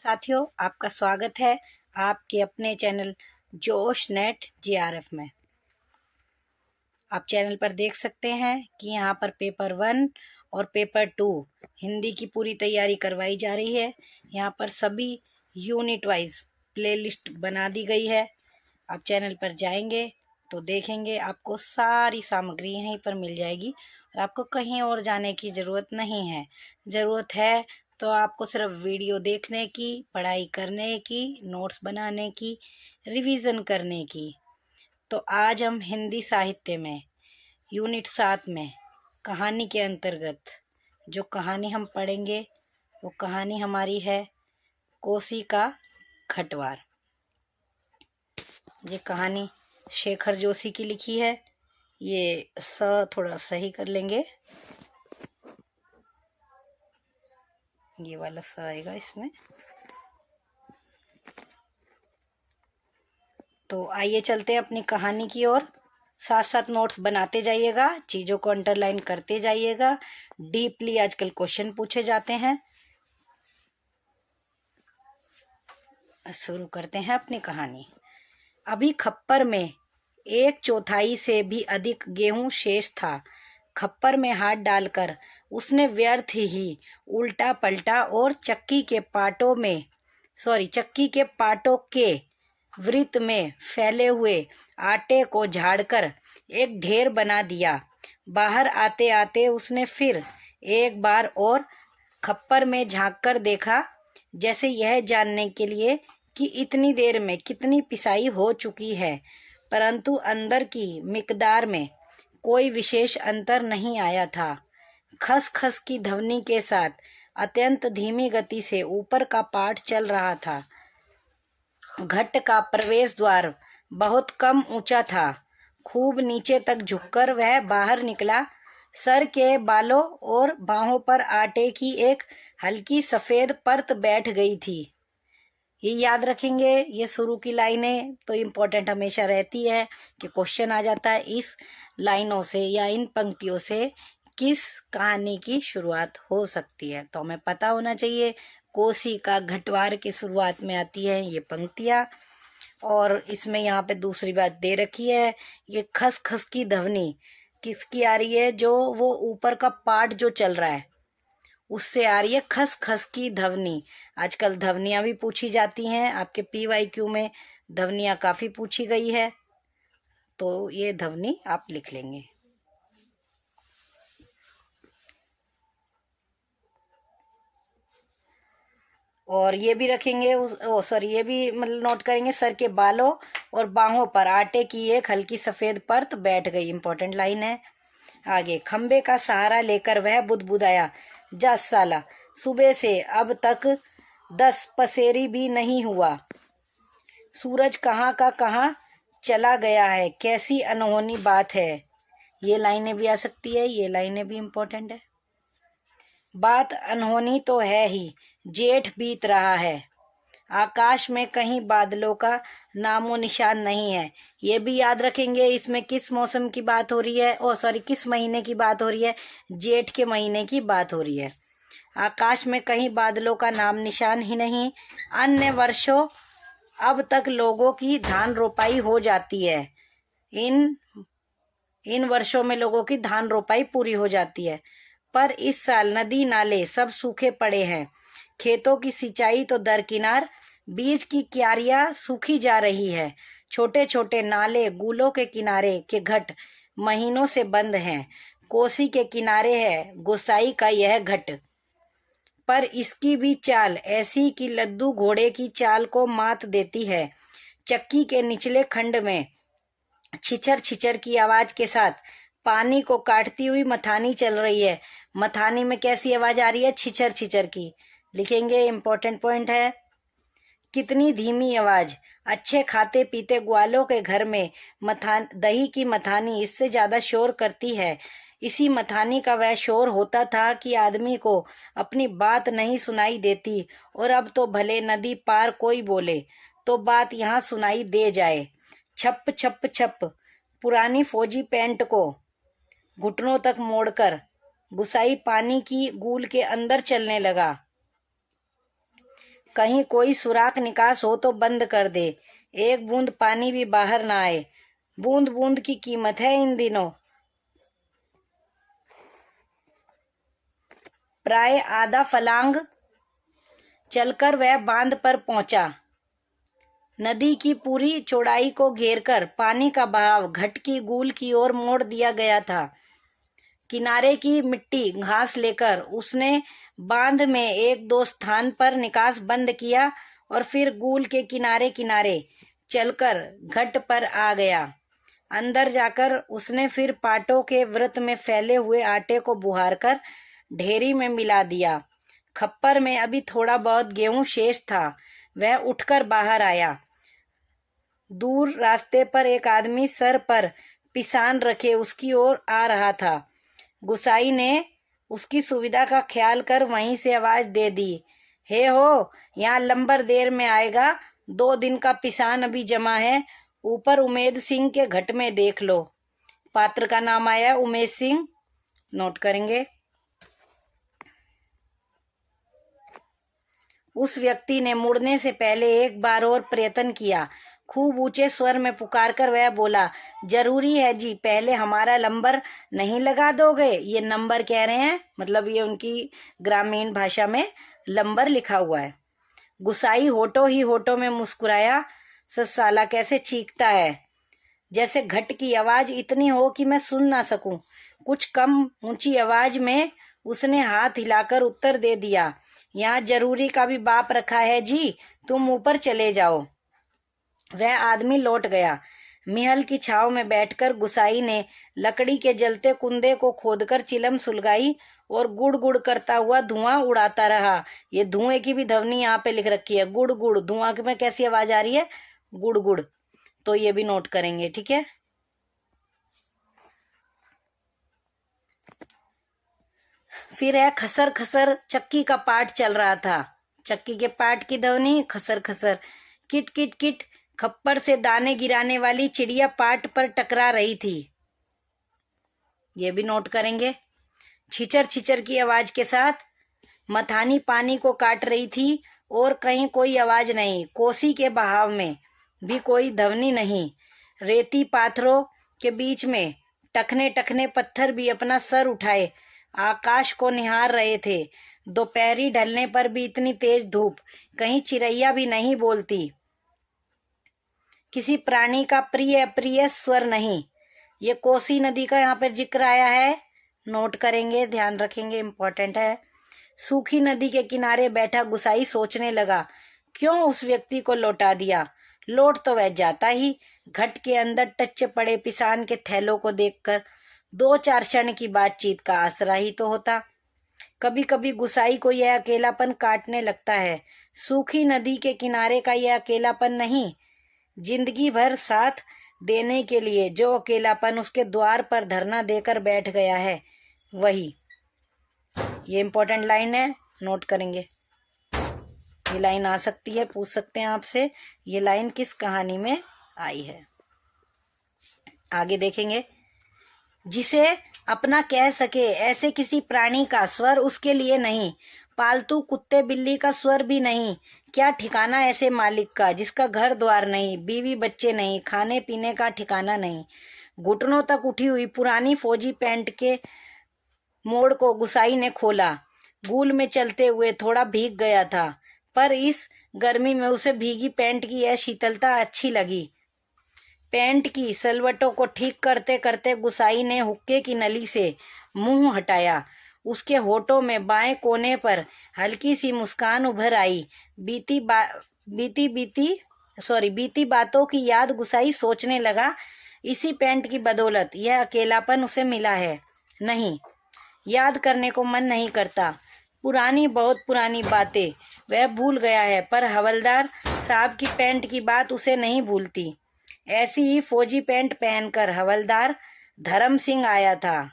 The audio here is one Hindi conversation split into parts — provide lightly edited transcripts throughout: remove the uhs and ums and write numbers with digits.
साथियों, आपका स्वागत है आपके अपने चैनल जोश नेट जीआरएफ में। आप चैनल पर देख सकते हैं कि यहाँ पर पेपर 1 और पेपर 2 हिंदी की पूरी तैयारी करवाई जा रही है। यहाँ पर सभी यूनिट वाइज प्लेलिस्ट बना दी गई है। आप चैनल पर जाएंगे तो देखेंगे आपको सारी सामग्री यहीं पर मिल जाएगी और आपको कहीं और जाने की ज़रूरत नहीं है। ज़रूरत है तो आपको सिर्फ वीडियो देखने की, पढ़ाई करने की, नोट्स बनाने की, रिवीजन करने की। तो आज हम हिंदी साहित्य में यूनिट 7 में कहानी के अंतर्गत जो कहानी हम पढ़ेंगे वो कहानी हमारी है कोसी का खटवार। ये कहानी शेखर जोशी की लिखी है। ये थोड़ा सही कर लेंगे, ये वाला आएगा इसमें। तो आइए चलते हैं अपनी कहानी की ओर। साथ साथ नोट्स बनाते जाइएगा, चीज़ों को अंडरलाइन करते जाइएगा। डीपली आजकल क्वेश्चन पूछे जाते हैं। शुरू करते हैं अपनी कहानी। अभी खप्पर में 1/4 से भी अधिक गेहूं शेष था। खप्पर में हाथ डालकर उसने व्यर्थ ही उल्टा पलटा और चक्की के पाटों के वृत्त में फैले हुए आटे को झाड़कर एक ढेर बना दिया। बाहर आते आते उसने फिर एक बार और खप्पर में झांककर देखा, जैसे यह जानने के लिए कि इतनी देर में कितनी पिसाई हो चुकी है, परंतु अंदर की मिकदार में कोई विशेष अंतर नहीं आया था। खस खस की ध्वनि के साथ अत्यंत धीमी गति से ऊपर का पाठ चल रहा था। घट का प्रवेश द्वार बहुत कम ऊंचा था। खूब नीचे तक झुककर वह बाहर निकला। सर के बालों और बाहों पर आटे की एक हल्की सफेद परत बैठ गई थी। ये याद रखेंगे, ये शुरू की लाइनें तो इम्पोर्टेंट हमेशा रहती है कि क्वेश्चन आ जाता है इस लाइनों से या इन पंक्तियों से किस कहानी की शुरुआत हो सकती है। तो हमें पता होना चाहिए कोसी का घटवार की शुरुआत में आती है ये पंक्तियां। और इसमें यहाँ पे दूसरी बात दे रखी है, ये खस खस की ध्वनि किसकी आ रही है? जो वो ऊपर का पार्ट जो चल रहा है उससे आ रही है खस खस की ध्वनि। आजकल ध्वनियां भी पूछी जाती हैं, आपके PYQ में ध्वनियां काफी पूछी गई है, तो ये ध्वनि आप लिख लेंगे। और ये भी रखेंगे ये भी मतलब नोट करेंगे, सर के बालों और बाहों पर आटे की एक हल्की सफेद परत बैठ गई। इंपॉर्टेंट लाइन है। आगे, खंबे का सहारा लेकर वह बुदबुदाया, 10 साला, सुबह से अब तक 10 पसेरी भी नहीं हुआ। सूरज कहाँ का कहाँ चला गया है, कैसी अनहोनी बात है। ये लाइनें भी आ सकती है, ये लाइनें भी इम्पोर्टेंट है। बात अनहोनी तो है ही, जेठ बीत रहा है, आकाश में कहीं बादलों का नामो निशान नहीं है। ये भी याद रखेंगे, इसमें किस मौसम की बात हो रही है, किस महीने की बात हो रही है? जेठ के महीने की बात हो रही है। आकाश में कहीं बादलों का नाम निशान ही नहीं। अन्य वर्षों अब तक लोगों की धान रोपाई हो जाती है। इन वर्षों में लोगों की धान रोपाई पूरी हो जाती है, पर इस साल नदी नाले सब सूखे पड़े हैं। खेतों की सिंचाई तो दरकिनार, बीज की क्यारियां सूखी जा रही है। छोटे छोटे नाले, गूलों के किनारे के घट महीनों से बंद हैं। कोसी के किनारे है गोसाई का यह घट, पर इसकी भी चाल ऐसी कि लद्दू घोड़े की चाल को मात देती है। चक्की के निचले खंड में छिछर छिछर की आवाज के साथ पानी को काटती हुई मथानी चल रही है। मथानी में कैसी आवाज आ रही है? छिछर छिछर की। लिखेंगे, इंपॉर्टेंट पॉइंट है। कितनी धीमी आवाज। अच्छे खाते पीते ग्वालों के घर में दही की मथानी इससे ज्यादा शोर करती है। इसी मथानी का वह शोर होता था कि आदमी को अपनी बात नहीं सुनाई देती, और अब तो भले नदी पार कोई बोले तो बात यहाँ सुनाई दे जाए। छप छप छप। पुरानी फौजी पैंट को घुटनों तक मोड़कर गुसाई पानी की गूल के अंदर चलने लगा। कहीं कोई सुराख निकास हो तो बंद कर दे, एक बूंद पानी भी बाहर ना आए। बूंद बूंद की कीमत है इन दिनों। प्राय आधा फलांग चलकर वह बांध पर पहुंचा। नदी की पूरी चौड़ाई को घेरकर पानी का बहाव घट की गूल की ओर मोड़ दिया गया था। किनारे की मिट्टी घास लेकर उसने बांध में एक दो स्थान पर निकास बंद किया और फिर गूल के किनारे किनारे चलकर घट पर आ गया। अंदर जाकर उसने फिर पाटों के वृत्त में फैले हुए आटे को बुहारकर ढेरी में मिला दिया। खप्पर में अभी थोड़ा बहुत गेहूं शेष था। वह उठकर बाहर आया। दूर रास्ते पर एक आदमी सर पर पिसान रखे उसकी ओर आ रहा था। गुसाई ने उसकी सुविधा का ख्याल कर वहीं से आवाज दे दी, हे हो, यहाँ लंबर देर में आएगा, 2 दिन का पिसान अभी जमा है, ऊपर उमेद सिंह के घट में देख लो। पात्र का नाम आया उमेद सिंह, नोट करेंगे। उस व्यक्ति ने मुड़ने से पहले एक बार और प्रयत्न किया। खूब ऊंचे स्वर में पुकारकर वह बोला, जरूरी है जी, पहले हमारा लंबर नहीं लगा दोगे? ये नंबर कह रहे हैं, मतलब ये उनकी ग्रामीण भाषा में लंबर लिखा हुआ है। गुसाई होठों ही होठों में मुस्कुराया, साला कैसे चीखता है, जैसे घट की आवाज इतनी हो कि मैं सुन ना सकूं। कुछ कम ऊंची आवाज में उसने हाथ हिलाकर उत्तर दे दिया, यहाँ जरूरी का भी बाप रखा है जी, तुम ऊपर चले जाओ। वह आदमी लौट गया। मिहल की छाव में बैठकर गुसाई ने लकड़ी के जलते कुंदे को खोदकर चिलम सुलगाई और गुड़ गुड़ करता हुआ धुआं उड़ाता रहा। ये धुएं की भी ध्वनि यहाँ पे लिख रखी है, गुड़ गुड़। धुआं में कैसी आवाज आ रही है? गुड़ गुड़। तो ये भी नोट करेंगे, ठीक है। फिर है खसर खसर चक्की का पाट चल रहा था। चक्की के पाट की ध्वनि खसर खसर। किट किट किट खप्पर से दाने गिराने वाली चिड़िया पाट पर टकरा रही थी। ये भी नोट करेंगे। छिचर छिचर की आवाज के साथ मथानी पानी को काट रही थी और कहीं कोई आवाज नहीं। कोसी के बहाव में भी कोई ध्वनि नहीं। रेती पाथरों के बीच में टखने टखने पत्थर भी अपना सर उठाए आकाश को निहार रहे थे। दोपहरी ढलने पर भी इतनी तेज धूप, कहीं चिड़ैया भी नहीं बोलती। किसी प्राणी का प्रिय अप्रिय स्वर नहीं। ये कोसी नदी का यहाँ पर जिक्र आया है, नोट करेंगे, ध्यान रखेंगे, इम्पोर्टेंट है। सूखी नदी के किनारे बैठा गुसाई सोचने लगा, क्यों उस व्यक्ति को लौटा दिया? लौट तो वह जाता ही। घट के अंदर टच्चे पड़े पिसान के थैलों को देखकर 2-4 क्षण की बातचीत का आसरा ही तो होता। कभी कभी गुसाई को यह अकेलापन काटने लगता है। सूखी नदी के किनारे का यह अकेलापन नहीं, जिंदगी भर साथ देने के लिए जो अकेलापन उसके द्वार पर धरना देकर बैठ गया है, वही। ये इम्पोर्टेंट लाइन है, नोट करेंगे। ये लाइन आ सकती है, पूछ सकते हैं आपसे, ये लाइन किस कहानी में आई है। आगे देखेंगे। जिसे अपना कह सके ऐसे किसी प्राणी का स्वर उसके लिए नहीं, पालतू कुत्ते बिल्ली का स्वर भी नहीं। क्या ठिकाना ऐसे मालिक का जिसका घर द्वार नहीं, बीवी बच्चे नहीं, खाने पीने का ठिकाना नहीं। घुटनों तक उठी हुई पुरानी फौजी पैंट के मोड़ को गुसाई ने खोला। गूल में चलते हुए थोड़ा भीग गया था, पर इस गर्मी में उसे भीगी पैंट की यह शीतलता अच्छी लगी। पैंट की सलवटों को ठीक करते करते गुसाई ने हुक्के की नली से मुंह हटाया। उसके होठों में बाएं कोने पर हल्की सी मुस्कान उभर आई। बीती बातों की याद गुसाई सोचने लगा, इसी पैंट की बदौलत यह अकेलापन उसे मिला है। नहीं, याद करने को मन नहीं करता। पुरानी, बहुत पुरानी बातें वह भूल गया है, पर हवलदार साहब की पैंट की बात उसे नहीं भूलती। ऐसी ही फौजी पैंट पहनकर हवलदार धर्म सिंह आया था।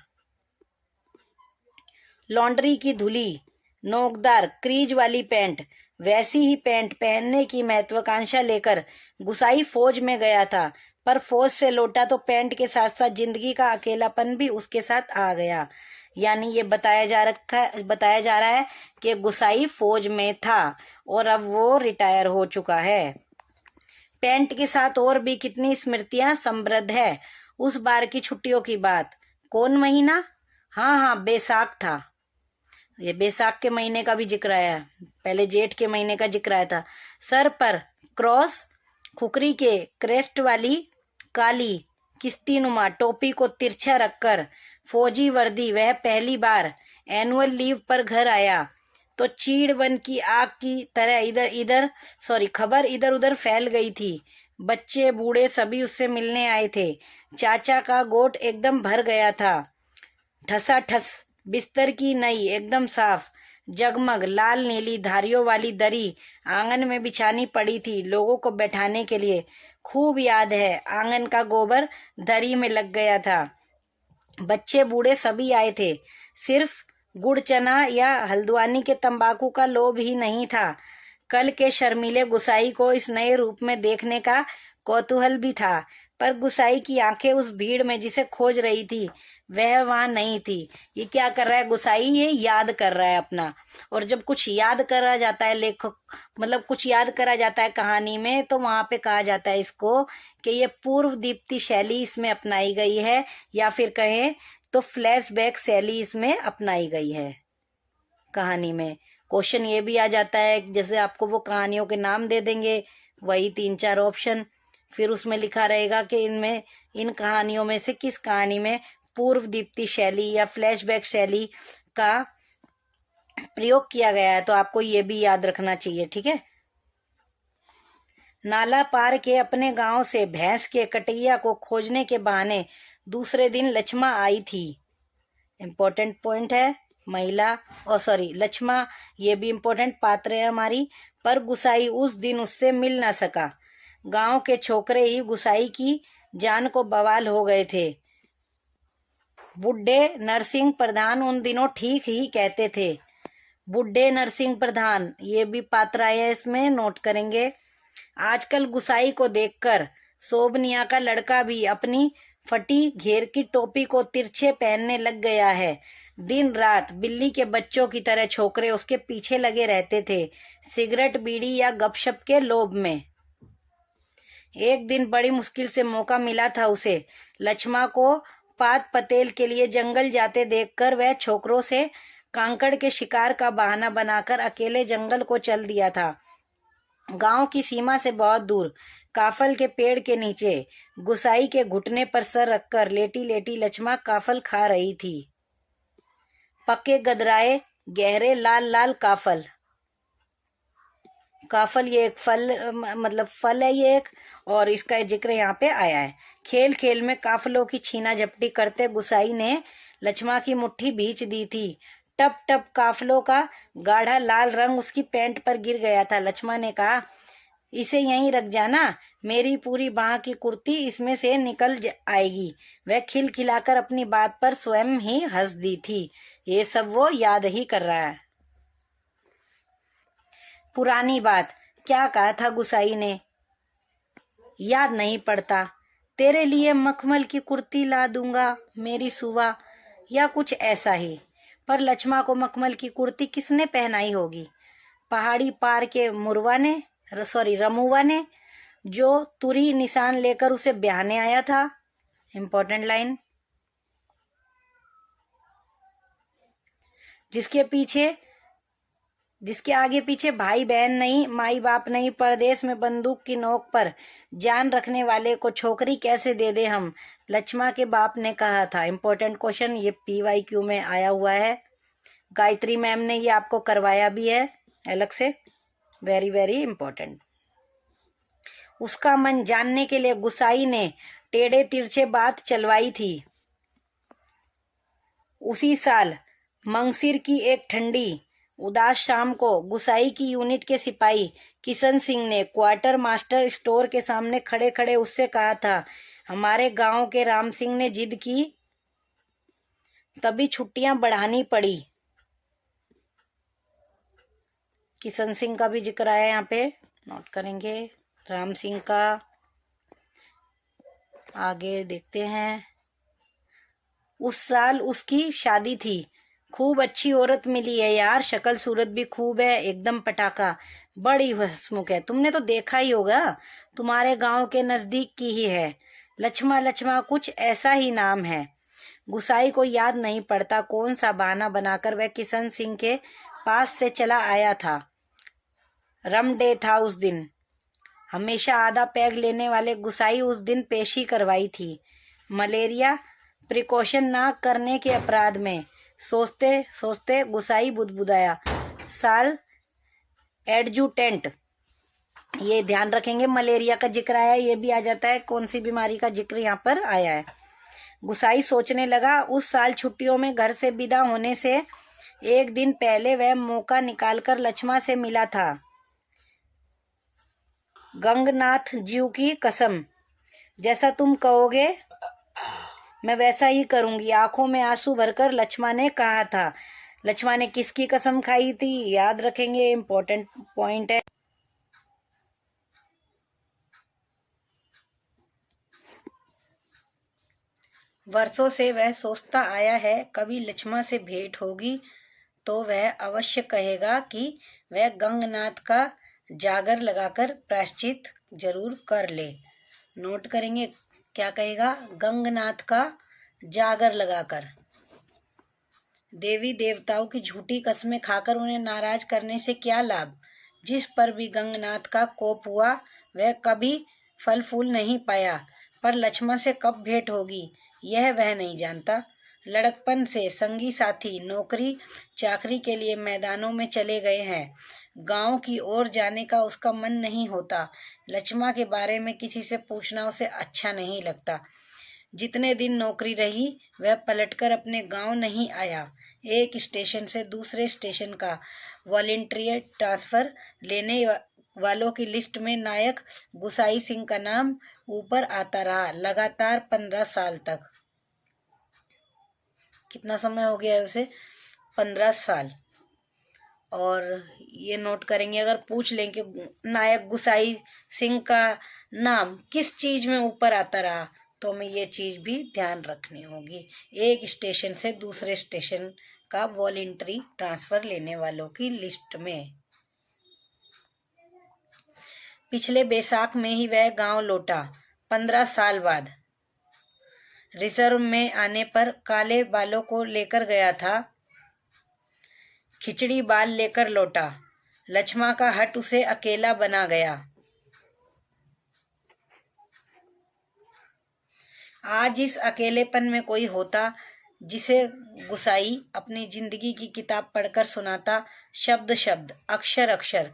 लॉन्ड्री की धुली, नोकदार क्रीज वाली पैंट, वैसी ही पैंट पहनने की महत्वाकांक्षा लेकर गुसाई फौज में गया था, पर फौज से लौटा तो पैंट के साथ साथ जिंदगी का अकेलापन भी उसके साथ आ गया। यानी ये बताया जा रहा है कि गुसाई फौज में था और अब वो रिटायर हो चुका है। पेंट के साथ और भी कितनी स्मृतियां समृद्ध है। उस बार की छुट्टियों की बात, कौन महीना? हाँ हाँ, बैसाख था। ये बैसाख के महीने का भी जिक्र आया, पहले जेठ के महीने का जिक्र आया था। सर पर क्रॉस, खुकरी के क्रेस्ट वाली काली किस्तीनुमा टोपी को तिरछा रखकर फौजी वर्दी वह पहली बार एनुअल लीव पर घर आया तो चीड़ वन की आग की तरह खबर इधर उधर फैल गई थी। बच्चे बूढ़े सभी उससे मिलने आए थे। चाचा का गोट एकदम भर गया था। ठसाठस बिस्तर की नई एकदम साफ जगमग लाल नीली धारियों वाली दरी आंगन में बिछानी पड़ी थी लोगों को बैठाने के लिए। खूब याद है, आंगन का गोबर दरी में लग गया था। बच्चे बूढ़े सभी आए थे। सिर्फ गुड़ चना या हल्द्वानी के तंबाकू का लोभ ही नहीं था, कल के शर्मीले गुसाई को इस नए रूप में देखने का कौतूहल भी था। पर गुसाई की आंखें उस भीड़ में जिसे खोज रही थी वह वहां नहीं थी। ये क्या कर रहा है गुसाई? ये याद कर रहा है अपना। और जब कुछ याद करा जाता है लेखक, मतलब कुछ याद करा जाता है कहानी में, तो वहां पे कहा जाता है इसको कि ये पूर्व दीप्ति शैली इसमें अपनाई गई है, या फिर कहें तो फ्लैशबैक शैली इसमें अपनाई गई है। कहानी में क्वेश्चन ये भी आ जाता है, जैसे आपको वो कहानियों के नाम दे देंगे, वही 3-4 ऑप्शन, फिर उसमें लिखा रहेगा कि इनमें इन कहानियों में से किस कहानी में पूर्व दीप्ति शैली या फ्लैशबैक शैली का प्रयोग किया गया है। तो आपको ये भी याद रखना चाहिए, ठीक है। नाला पार के अपने गांव से भैंस के कटैया को खोजने के बहाने दूसरे दिन लक्ष्मा आई थी। इम्पोर्टेंट पॉइंट है, महिला लक्ष्मा, ये भी इम्पोर्टेंट पात्र है हमारी। पर गुसाई उस दिन उससे मिल ना सका। गांव के छोकरे ही गुसाई की जान को बवाल हो गए थे। बुड्ढे नरसिंह प्रधान उन दिनों ठीक ही कहते थे। बुड्ढे नरसिंह प्रधान, ये भी पात्र आए हैं इसमें, नोट करेंगे। आजकल गुसाई को देखकर सोबनिया का लड़का भी अपनी फटी घेर की टोपी को तिरछे पहनने लग गया है। दिन रात बिल्ली के बच्चों की तरह छोकरे उसके पीछे लगे रहते थे, सिगरेट बीड़ी या गपशप के लोभ में। एक दिन बड़ी मुश्किल से मौका मिला था उसे। लक्ष्मा को पात पतेल के लिए जंगल जाते देखकर वह छोकरों से कांकड़ के शिकार का बहाना बनाकर अकेले जंगल को चल दिया था। गांव की सीमा से बहुत दूर काफल के पेड़ के नीचे गुसाई के घुटने पर सर रखकर लेटी लेटी लक्ष्मा काफल खा रही थी। पक्के गदराए गहरे लाल लाल काफल। काफल ये एक फल, मतलब फल है ये एक, और इसका जिक्र यहाँ पे आया है। खेल खेल में काफलों की छीना झपटी करते गुसाई ने लक्ष्मा की मुट्ठी भींच दी थी। टप टप काफलों का गाढ़ा लाल रंग उसकी पैंट पर गिर गया था। लक्ष्मा ने कहा, इसे यहीं रख जाना, मेरी पूरी बाह की कुर्ती इसमें से निकल आएगी। वह खिलखिलाकर अपनी बात पर स्वयं ही हंस दी थी। ये सब वो याद ही कर रहा है। पुरानी बात, क्या कहा था गुसाई ने? याद नहीं पड़ता। तेरे लिए मखमल की कुर्ती ला दूंगा मेरी सुवा, या कुछ ऐसा ही। पर लक्ष्मा को मखमल की कुर्ती किसने पहनाई होगी? पहाड़ी पार के रमुआ ने, जो तुरी निशान लेकर उसे ब्याहने आया था। Important line. जिसके आगे पीछे भाई बहन नहीं, माई बाप नहीं, परदेश में बंदूक की नोक पर जान रखने वाले को छोकरी कैसे दे दे हम? लक्ष्मा के बाप ने कहा था। इम्पोर्टेंट क्वेश्चन, ये PYQ में आया हुआ है। गायत्री मैम ने ये आपको करवाया भी है अलग से, वेरी वेरी इम्पोर्टेंट। उसका मन जानने के लिए गुसाई ने टेढ़े तिरछे बात चलवाई थी। उसी साल मंगसिर की एक ठंडी उदास शाम को गुसाई की यूनिट के सिपाही किशन सिंह ने क्वार्टर मास्टर स्टोर के सामने खड़े खड़े उससे कहा था, हमारे गांव के राम सिंह ने जिद की, तभी छुट्टियां बढ़ानी पड़ी। किशन सिंह का भी जिक्र आया यहाँ पे, नोट करेंगे। राम सिंह का आगे देखते हैं। उस साल उसकी शादी थी। खूब अच्छी औरत मिली है यार, शक्ल सूरत भी खूब है, एकदम पटाखा, बड़ी हंसमुख है। तुमने तो देखा ही होगा, तुम्हारे गांव के नजदीक की ही है। लक्ष्मा लक्ष्मा कुछ ऐसा ही नाम है। गुसाई को याद नहीं पड़ता कौन सा बहाना बनाकर वह किशन सिंह के पास से चला आया था। रम डे था उस दिन। हमेशा आधा पैग लेने वाले गुसाई उस दिन पेशी करवाई थी, मलेरिया प्रिकॉशन ना करने के अपराध में। सोचते सोचते गुसाई बुदबुदाया, साल एडजुटेंट। ये ध्यान रखेंगे, मलेरिया का जिक्र आया, ये भी आ जाता है, कौन सी बीमारी का जिक्र यहाँ पर आया है। गुसाई सोचने लगा, उस साल छुट्टियों में घर से विदा होने से एक दिन पहले वह मौका निकालकर लक्ष्मा से मिला था। गंगनाथ जी की कसम, जैसा तुम कहोगे मैं वैसा ही करूंगी, आंखों में आंसू भरकर लक्ष्मा ने कहा था। लक्ष्मा ने किसकी कसम खाई थी, याद रखेंगे, इम्पोर्टेंट पॉइंट है। वर्षों से वह सोचता आया है कभी लक्ष्मा से भेंट होगी तो वह अवश्य कहेगा कि वह गंगनाथ का जागर लगाकर प्रायश्चित जरूर कर ले। नोट करेंगे, क्या कहेगा, गंगनाथ का जागर लगाकर। देवी देवताओं की झूठी कस्में खाकर उन्हें नाराज करने से क्या लाभ। जिस पर भी गंगनाथ का कोप हुआ वह कभी फल फूल नहीं पाया, पर लक्ष्मण से कब भेंट होगी यह वह नहीं जानता। लड़कपन से संगी साथी नौकरी चाकरी के लिए मैदानों में चले गए हैं, गांव की ओर जाने का उसका मन नहीं होता। लक्ष्मा के बारे में किसी से पूछना उसे अच्छा नहीं लगता। जितने दिन नौकरी रही वह पलटकर अपने गांव नहीं आया। एक स्टेशन से दूसरे स्टेशन का वॉलेंटियर ट्रांसफर लेने वालों की लिस्ट में नायक गुसाई सिंह का नाम ऊपर आता रहा, लगातार 15 साल तक। कितना समय हो गया है उसे, 15 साल। और ये नोट करेंगे, अगर पूछ लें कि नायक गुसाई सिंह का नाम किस चीज में ऊपर आता रहा तो हमें ये चीज भी ध्यान रखनी होगी। एक स्टेशन से दूसरे स्टेशन का वॉलेंटरी ट्रांसफर लेने वालों की लिस्ट में। पिछले बैसाख में ही वह गांव लौटा, 15 साल बाद। रिजर्व में आने पर काले बालों को लेकर गया था, खिचड़ी बाल लेकर लौटा। लक्ष्मा का हट उसे अकेला बना गया। आज इस अकेलेपन में कोई होता जिसे गुसाई अपनी जिंदगी की किताब पढ़कर सुनाता, शब्द शब्द, अक्षर अक्षर।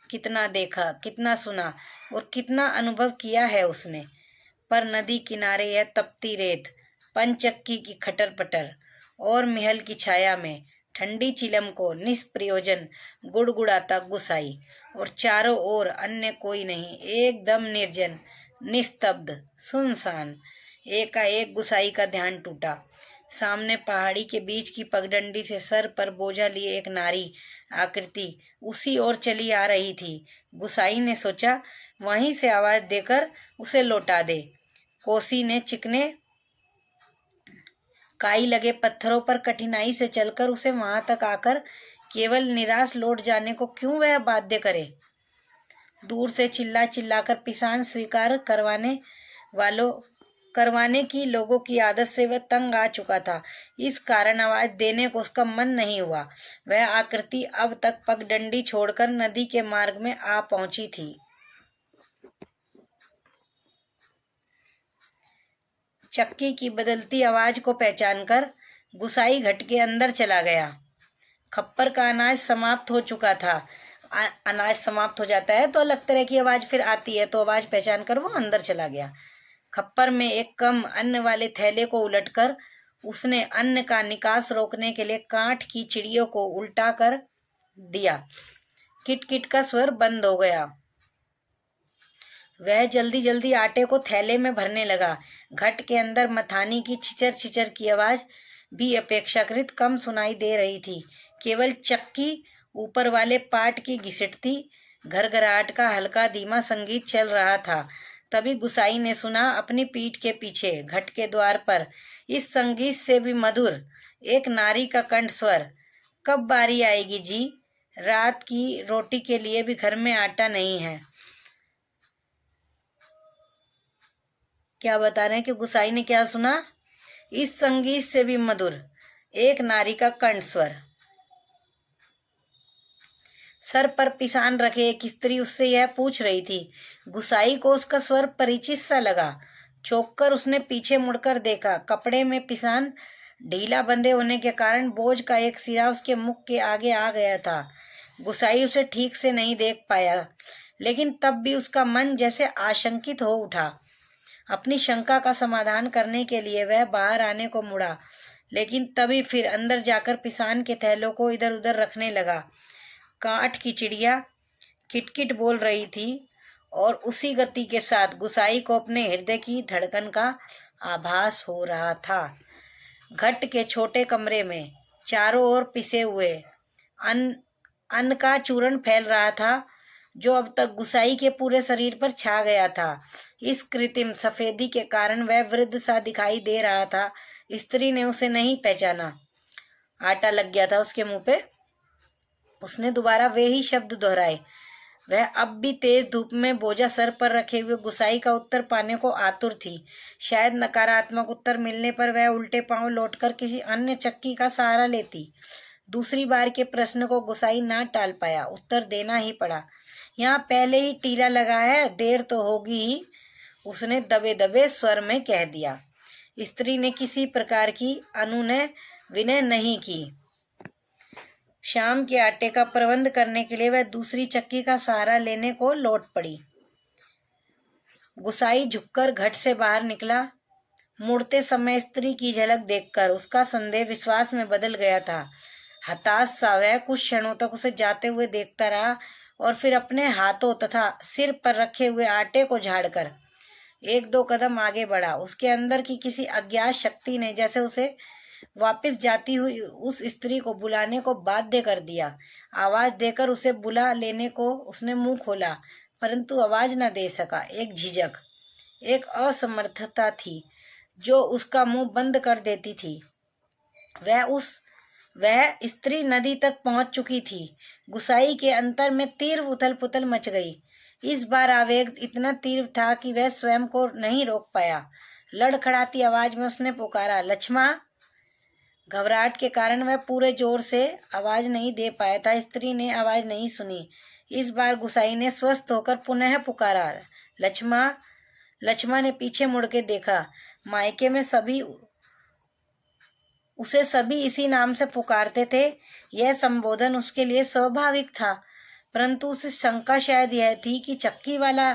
कितना देखा, कितना सुना और कितना अनुभव किया है उसने। पर नदी किनारे यह तपती रेत, पंचक्की की खटर पटर और महल की छाया में ठंडी चिलम को निष्प्रयोजन गुड़गुड़ाता गुसाई। और चारों ओर अन्य कोई नहीं, एकदम निर्जन, निस्तब्ध, सुनसान। एकाएक गुसाई का ध्यान टूटा। सामने पहाड़ी के बीच की पगडंडी से सर पर बोझा लिए एक नारी आकृति उसी ओर चली आ रही थी। गुसाई ने सोचा वहीं से आवाज देकर उसे लौटा दे। कोसी ने चिकने काई लगे पत्थरों पर कठिनाई से चलकर उसे वहां तक आकर केवल निराश लौट जाने को क्यों वह बाध्य करे। दूर से चिल्ला चिल्लाकर पिसान स्वीकार करवाने की लोगों की आदत से वह तंग आ चुका था। इस कारण आवाज देने को उसका मन नहीं हुआ। वह आकृति अब तक पगडंडी छोड़कर नदी के मार्ग में आ पहुंची थी। चक्की की बदलती आवाज को पहचानकर गुसाई घट के अंदर चला गया। खप्पर का अनाज समाप्त हो चुका था। अनाज समाप्त हो जाता है तो अलग तरह की आवाज फिर आती है, तो आवाज पहचान कर वो अंदर चला गया। खप्पर में एक कम अन्न वाले थैले को उलटकर उसने अन्न का निकास रोकने के लिए काठ की चिड़ियों को उल्टा कर दिया। किटकिट का स्वर बंद हो गया। वह जल्दी जल्दी आटे को थैले में भरने लगा। घट के अंदर मथानी की छिचर छिचर की आवाज भी अपेक्षाकृत कम सुनाई दे रही थी। केवल चक्की ऊपर वाले पाट की घिसटती घरघराहट का हल्का धीमा संगीत चल रहा था। तभी गुसाई ने सुना अपनी पीठ के पीछे घट के द्वार पर इस संगीत से भी मधुर एक नारी का कंठ स्वर, कब बारी आएगी जी, रात की रोटी के लिए भी घर में आटा नहीं है। क्या बता रहे हैं कि गुसाई ने क्या सुना? इस संगीत से भी मधुर एक नारी का कंठ स्वर। सर पर पिसान रखे एक स्त्री उससे यह पूछ रही थी। गुसाई को उसका स्वर परिचित सा लगा। चौंक कर उसने पीछे मुड़कर देखा। कपड़े में पिसान ढीला बंधे होने के कारण बोझ का एक सिरा उसके मुख के आगे आ गया था। गुसाई उसे ठीक से नहीं देख पाया, लेकिन तब भी उसका मन जैसे आशंकित हो उठा। अपनी शंका का समाधान करने के लिए वह बाहर आने को मुड़ा, लेकिन तभी फिर अंदर जाकर पिसान के थैलों को इधर उधर रखने लगा। काठ की चिड़िया किटकिट बोल रही थी और उसी गति के साथ गुसाई को अपने हृदय की धड़कन का आभास हो रहा था। घट के छोटे कमरे में चारों ओर पिसे हुए अन्न का चूर्ण फैल रहा था, जो अब तक गुसाई के पूरे शरीर पर छा गया था। इस कृत्रिम सफेदी के कारण वह वृद्ध सा दिखाई दे रहा था। स्त्री ने उसे नहीं पहचाना। आटा लग गया था उसके मुंह पे। उसने दोबारा वे ही शब्द दोहराए। वह अब भी तेज धूप में बोझा सर पर रखे हुए गुसाई का उत्तर पाने को आतुर थी। शायद नकारात्मक उत्तर मिलने पर वह उल्टे पांव लौटकर किसी अन्य चक्की का सहारा लेती। दूसरी बार के प्रश्न को गुसाई ना टाल पाया, उत्तर देना ही पड़ा। यहाँ पहले ही टीला लगा है, देर तो होगी ही, उसने दबे दबे स्वर में कह दिया। स्त्री ने किसी प्रकार की अनुनय विनय नहीं की। शाम के आटे का प्रबंध करने के लिए वह दूसरी चक्की का सहारा लेने को लौट पड़ी। गुसाई झुककर घट से बाहर निकला। मुड़ते समय स्त्री की झलक देखकर उसका संदेह विश्वास में बदल गया था। हताश सा वह कुछ क्षणों तक उसे जाते हुए देखता रहा और फिर अपने हाथों तथा सिर पर रखे हुए आटे को झाड़कर एक दो कदम आगे बढ़ा। उसके अंदर की किसी अज्ञात शक्ति ने जैसे उसे वापस जाती हुई उस स्त्री को बुलाने को बाध्य कर दिया। आवाज देकर उसे बुला लेने को उसने मुंह खोला, परंतु आवाज न दे सका। एक झिझक, एक असमर्थता थी जो उसका मुंह बंद कर देती थी। वह स्त्री नदी तक पहुंच चुकी थी। गुसाई के अंतर में तीव्र उथल पुथल मच गई। इस बार आवेग इतना तीव्र था कि वह स्वयं को नहीं रोक पाया। लड़खड़ाती आवाज में उसने पुकारा, लक्ष्मा। घबराहट के कारण वह पूरे जोर से आवाज नहीं दे पाया था। स्त्री ने आवाज नहीं सुनी। इस बार गुसाई ने स्वस्थ होकर पुनः पुकारा, लक्ष्मा। लक्ष्मा ने पीछे मुड़ के देखा। मायके में उसे सभी इसी नाम से पुकारते थे। यह संबोधन उसके लिए स्वाभाविक था, परंतु उसे शंका शायद यह थी कि चक्की वाला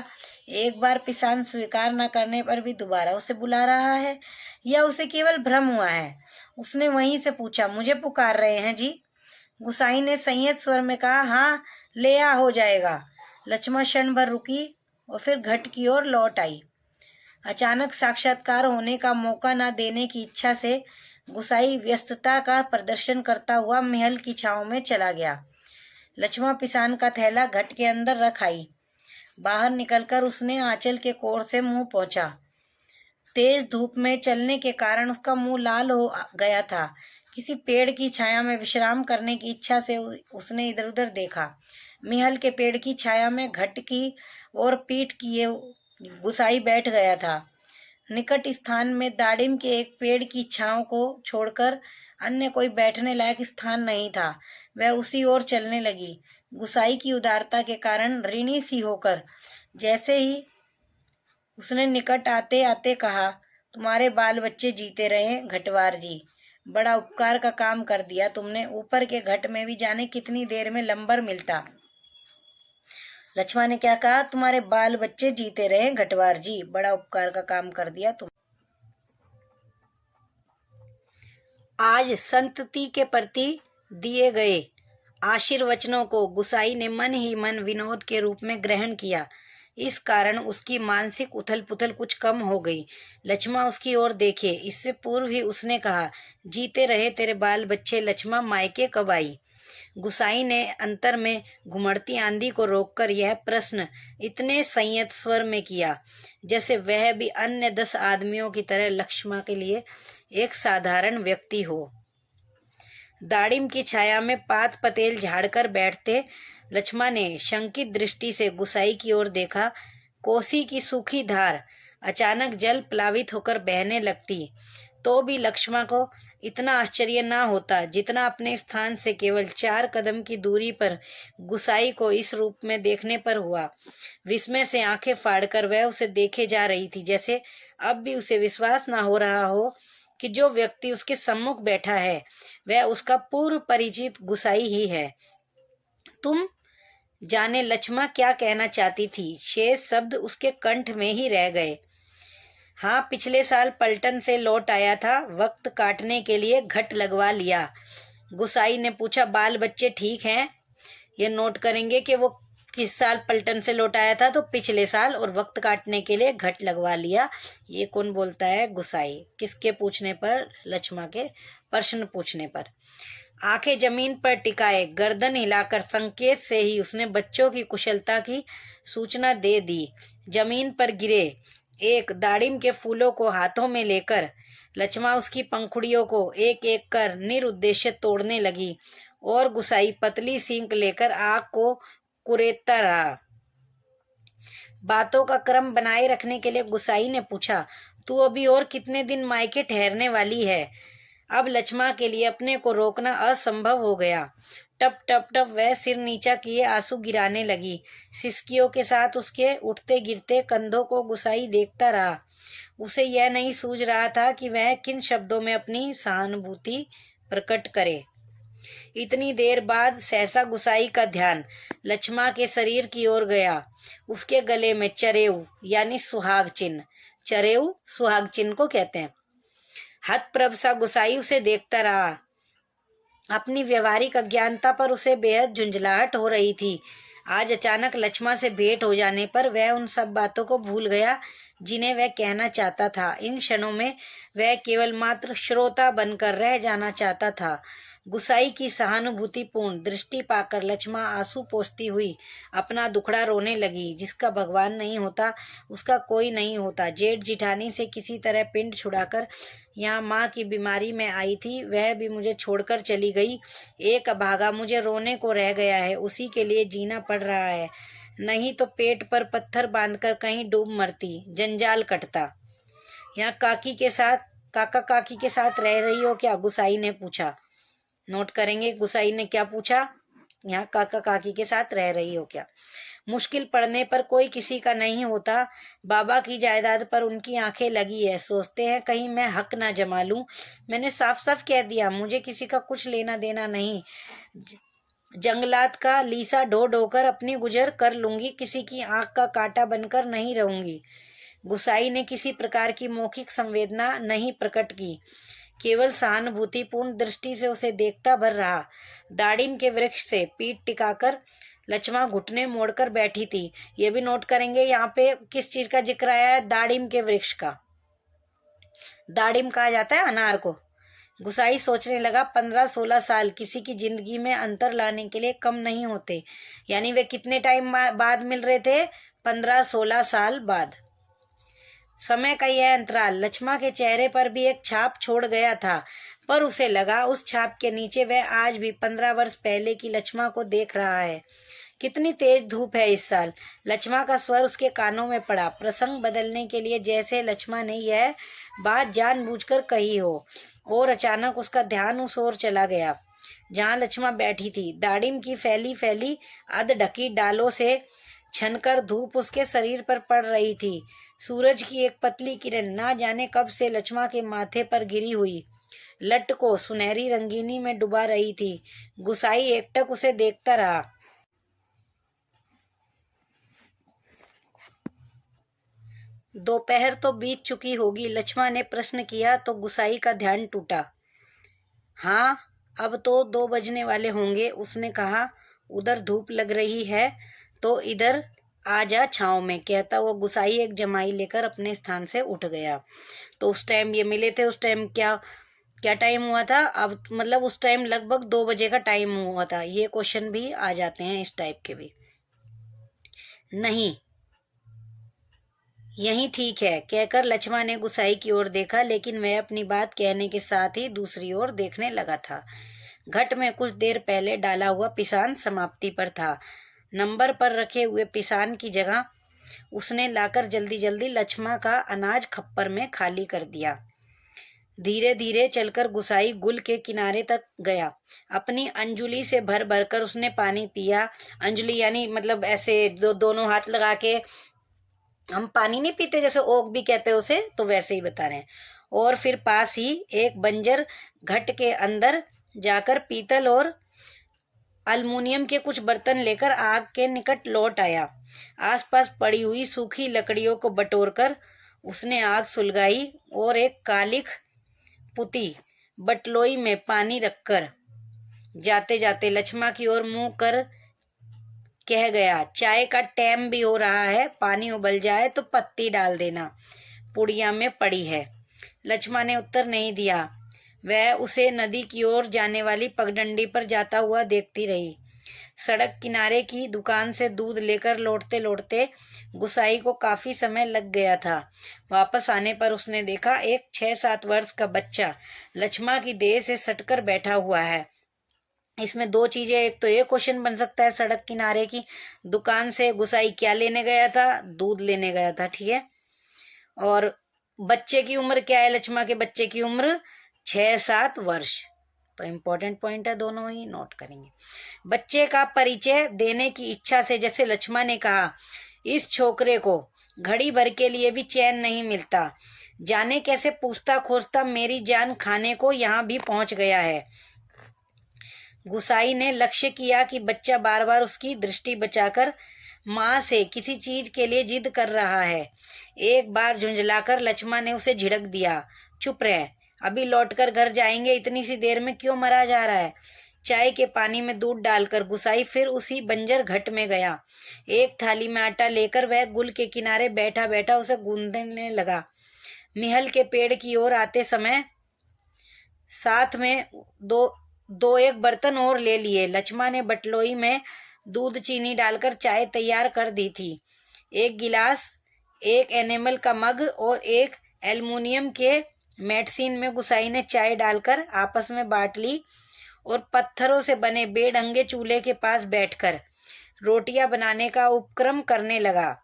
एक बार पिसान स्वीकार न करने पर भी दोबारा उसे बुला रहा है या उसे केवल भ्रम हुआ है। उसने वहीं से पूछा, मुझे पुकार रहे हैं जी? गुसाई ने संयत स्वर में कहा, हाँ, ले आ, हो जाएगा। लक्ष्मा क्षण भर रुकी और फिर घट की ओर लौट आई। अचानक साक्षात्कार होने का मौका न देने की इच्छा से गुसाई व्यस्तता का प्रदर्शन करता हुआ महल की छांव में चला गया। लक्ष्मा पिसान का थैला घट के अंदर रख आई। बाहर निकलकर उसने आंचल के कोर से मुंह पोंछा। तेज धूप में चलने के कारण उसका मुंह लाल हो गया था। किसी पेड़ की छाया में विश्राम करने की इच्छा से उसने इधर उधर देखा। महल के पेड़ की छाया में घट की और पीठ किए गुसाई बैठ गया था। निकट स्थान में दाड़िम के एक पेड़ की छांव को छोड़कर अन्य कोई बैठने लायक स्थान नहीं था। वह उसी ओर चलने लगी, गुसाई की उदारता के कारण ऋणी सी होकर। जैसे ही उसने निकट आते आते कहा, तुम्हारे बाल बच्चे जीते रहे घटवार जी, बड़ा उपकार का काम कर दिया तुमने। ऊपर के घट में भी जाने कितनी देर में लंबर मिलता। लक्ष्मा ने क्या कहा? तुम्हारे बाल बच्चे जीते रहे घटवार जी, बड़ा उपकार का काम कर दिया तुम। आज संतति के प्रति दिए गए आशीर्वचनों को गुसाई ने मन ही मन विनोद के रूप में ग्रहण किया। इस कारण उसकी मानसिक उथल पुथल कुछ कम हो गई। लक्ष्मा उसकी ओर देखे। इससे पूर्व ही उसने कहा, जीते रहे तेरे बाल बच्चे लक्ष्मा, मायके कब आई? गुसाई ने अंतर में घुमड़ती आंधी को रोककर यह प्रश्न इतने संयत स्वर में किया जैसे वह भी अन्य 10 आदमियों की तरह लक्ष्मा के लिए एक साधारण व्यक्ति हो। दाड़िम की छाया में पात पतेल झाड़कर बैठते लक्ष्मा ने शंकित दृष्टि से गुसाई की ओर देखा। कोसी की सूखी धार अचानक जल प्लावित होकर बहने लगती तो भी लक्ष्मा को इतना आश्चर्य न होता जितना अपने स्थान से केवल 4 कदम की दूरी पर गुसाई को इस रूप में देखने पर हुआ। विस्मय से आंखें फाड़कर वह उसे देखे जा रही थी, जैसे अब भी उसे विश्वास न हो रहा हो कि जो व्यक्ति उसके सम्मुख बैठा है वह उसका पूर्व परिचित गुसाई ही है। तुम जाने लक्ष्मा क्या कहना चाहती थी, शेष शब्द उसके कंठ में ही रह गए। हाँ, पिछले साल पलटन से लौट आया था, वक्त काटने के लिए घट लगवा लिया। गुसाई ने पूछा, बाल बच्चे ठीक हैं? ये नोट करेंगे कि वो किस साल पलटन से लौट आया था, तो पिछले साल, और वक्त काटने के लिए घट लगवा लिया। ये कौन बोलता है? गुसाई। किसके पूछने पर? लक्ष्मा के प्रश्न पूछने पर। आंखें जमीन पर टिकाए गर्दन हिलाकर संकेत से ही उसने बच्चों की कुशलता की सूचना दे दी। जमीन पर गिरे एक दाड़िम के फूलों को हाथों में लेकर लक्ष्मा उसकी पंखुड़ियों को एक एक कर निरुद्देश्य तोड़ने लगी और गुसाई पतली सींक लेकर आग को कुरेदता रहा। बातों का क्रम बनाए रखने के लिए गुसाई ने पूछा, तू अभी और कितने दिन मायके ठहरने वाली है? अब लक्ष्मा के लिए अपने को रोकना असंभव हो गया। टप टप टप वह सिर नीचा किए आंसू गिराने लगी। सिसकियों के साथ उसके उठते गिरते कंधों को गुसाई देखता रहा। उसे यह नहीं सूझ रहा था कि वह किन शब्दों में अपनी सहानुभूति प्रकट करे। इतनी देर बाद सहसा गुसाई का ध्यान लक्ष्मा के शरीर की ओर गया। उसके गले में चरेऊ यानी सुहाग चिन्ह, चरेऊ सुहाग चिन्ह को कहते हैं। हतप्रभ सा गुसाई उसे देखता रहा। अपनी व्यवहारिक अज्ञानता पर उसे बेहद झुंझलाहट हो रही थी। आज अचानक लक्ष्मा से भेंट हो जाने पर वह उन सब बातों को भूल गया जिन्हें वह कहना चाहता था। इन क्षणों में वह केवल मात्र श्रोता बनकर रह जाना चाहता था। गुसाई की सहानुभूतिपूर्ण दृष्टि पाकर लक्ष्मा आंसू पोंछती हुई अपना दुखड़ा रोने लगी। जिसका भगवान नहीं होता उसका कोई नहीं होता। जेठ जिठानी से किसी तरह पिंड छुड़ाकर यहाँ माँ की बीमारी में आई थी, वह भी मुझे छोड़कर चली गई। एक अभागा मुझे रोने को रह गया है, उसी के लिए जीना पड़ रहा है, नहीं तो पेट पर पत्थर बांधकर कहीं डूब मरती, जंजाल कटता। यहाँ काका काकी के साथ रह रही हो क्या? गुसाई ने पूछा। नोट करेंगे गुसाई ने क्या पूछा। यहाँ काका काकी के साथ रह रही हो क्या? मुश्किल पड़ने पर कोई किसी का नहीं होता। बाबा की जायदाद पर उनकी आंखें लगी है, सोचते हैं कहीं मैं हक ना जमा लूं। मैंने साफ साफ कह दिया, मुझे किसी का कुछ लेना देना नहीं। जंगलात का लीसा ढो ढोकर अपनी गुजर कर लूंगी, किसी की आंख का कांटा बनकर नहीं रहूंगी। गुसाई ने किसी प्रकार की मौखिक संवेदना नहीं प्रकट की, केवल सहानुभूतिपूर्ण दृष्टि से उसे देखता भर रहा। दाड़िम के वृक्ष से पीठ टिकाकर लक्ष्मा घुटने मोड़कर बैठी थी। ये भी नोट करेंगे यहाँ पे किस चीज का जिक्र आया है? दाड़िम के वृक्ष का। दाड़िम कहा जाता है अनार को। गुसाई सोचने लगा, 15-16 साल किसी की जिंदगी में अंतर लाने के लिए कम नहीं होते। यानी वे कितने टाइम बाद मिल रहे थे? 15-16 साल बाद। समय का यह अंतराल लक्ष्मा के चेहरे पर भी एक छाप छोड़ गया था, पर उसे लगा उस छाप के नीचे वह आज भी 15 वर्ष पहले की लक्ष्मा को देख रहा है। कितनी तेज धूप है इस साल। लक्ष्मा का स्वर उसके कानों में पड़ा, प्रसंग बदलने के लिए, जैसे लक्ष्मा ने यह बात जानबूझकर कही हो। और अचानक उसका ध्यान उस ओर चला गया जहाँ लक्ष्मा बैठी थी। दाड़िम की फैली फैली अध ढकी डालों से छनकर धूप उसके शरीर पर पड़ रही थी। सूरज की एक पतली किरण ना जाने कब से लक्ष्मा के माथे पर गिरी हुई लट को सुनहरी रंगीनी में डुबा रही थी। गुसाई एकटक उसे देखता रहा। दोपहर तो बीत चुकी होगी, लक्ष्मा ने प्रश्न किया तो गुसाई का ध्यान टूटा। हाँ, अब तो 2 बजने वाले होंगे, उसने कहा। उधर धूप लग रही है तो इधर आ जा छाँव में, कहता वो गुसाई एक जमाई लेकर अपने स्थान से उठ गया। तो उस टाइम ये मिले थे, उस टाइम क्या क्या टाइम हुआ था? अब मतलब उस टाइम लगभग 2 बजे का टाइम हुआ था। ये क्वेश्चन भी आ जाते हैं इस टाइप के भी। नहीं, यही ठीक है, कहकर लक्ष्मण ने गुसाई की ओर देखा, लेकिन वह अपनी बात कहने के साथ ही दूसरी ओर देखने लगा था। घट में कुछ देर पहले डाला हुआ पिसान समाप्ति पर था। नंबर पर रखे हुए पिसान की जगह उसने लाकर जल्दी जल्दी लक्ष्मण का अनाज खप्पर में खाली कर दिया। धीरे धीरे चलकर गुसाई गुल के किनारे तक गया। अपनी अंजुली से भर भर कर उसने पानी पिया। अंजुली यानी मतलब ऐसे दोनों हाथ लगा के हम पानी नहीं पीते, जैसे ओक भी कहते हैं उसे, तो वैसे ही बता रहे हैं। और फिर पास ही एक बंजर घट के अंदर जाकर पीतल और अल्मुनियम के कुछ बर्तन लेकर आग के निकट लौट आया। आसपास पड़ी हुई सूखी लकड़ियों को बटोरकर उसने आग सुलगाई और एक कालिख पुती बटलोई में पानी रखकर जाते जाते लक्ष्मण की ओर मुंह कर कह गया, चाय का टाइम भी हो रहा है, पानी उबल जाए तो पत्ती डाल देना, पुड़िया में पड़ी है। लक्ष्मण ने उत्तर नहीं दिया। वह उसे नदी की ओर जाने वाली पगडंडी पर जाता हुआ देखती रही। सड़क किनारे की दुकान से दूध लेकर लौटते लौटते गुसाई को काफी समय लग गया था। वापस आने पर उसने देखा एक 6-7 वर्ष का बच्चा लक्ष्मण की देह से सटकर बैठा हुआ है। इसमें दो चीजें, एक तो ये क्वेश्चन बन सकता है, सड़क किनारे की दुकान से गुसाई क्या लेने गया था? दूध लेने गया था, ठीक है। और बच्चे की उम्र क्या है? लक्ष्मण के बच्चे की उम्र 6-7 वर्ष। तो इम्पोर्टेंट पॉइंट है, दोनों ही नोट करेंगे। बच्चे का परिचय देने की इच्छा से जैसे लक्ष्मण ने कहा, इस छोकरे को घड़ी भर के लिए भी चैन नहीं मिलता, जाने कैसे पूछता खोजता मेरी जान खाने को यहाँ भी पहुंच गया है। गुसाई ने लक्ष्य किया कि बच्चा बार बार उसकी दृष्टि बचाकर माँ से किसी चीज के लिए जिद कर रहा है। एक बार झुंझलाकर लक्ष्मण ने उसे झिड़क दिया, चुप रह, अभी लौटकर घर जाएंगे, इतनी सी देर में क्यों मरा जा रहा है। चाय के पानी में दूध डालकर गुसाई फिर उसी बंजर घट में गया। एक थाली में आटा लेकर वह गुल के किनारे बैठा बैठा उसे गूंदने लगा। मिहल के पेड़ की ओर आते समय साथ में दो एक बर्तन और ले लिए। लक्ष्मण ने बटलोई में दूध चीनी डालकर चाय तैयार कर दी थी। एक गिलास, एक एनेमल का मग और एक एल्युमिनियम के मेडसिन में गुसाई ने चाय डालकर आपस में बांट ली और पत्थरों से बने बेढंगे चूल्हे के पास बैठकर रोटियां बनाने का उपक्रम करने लगा।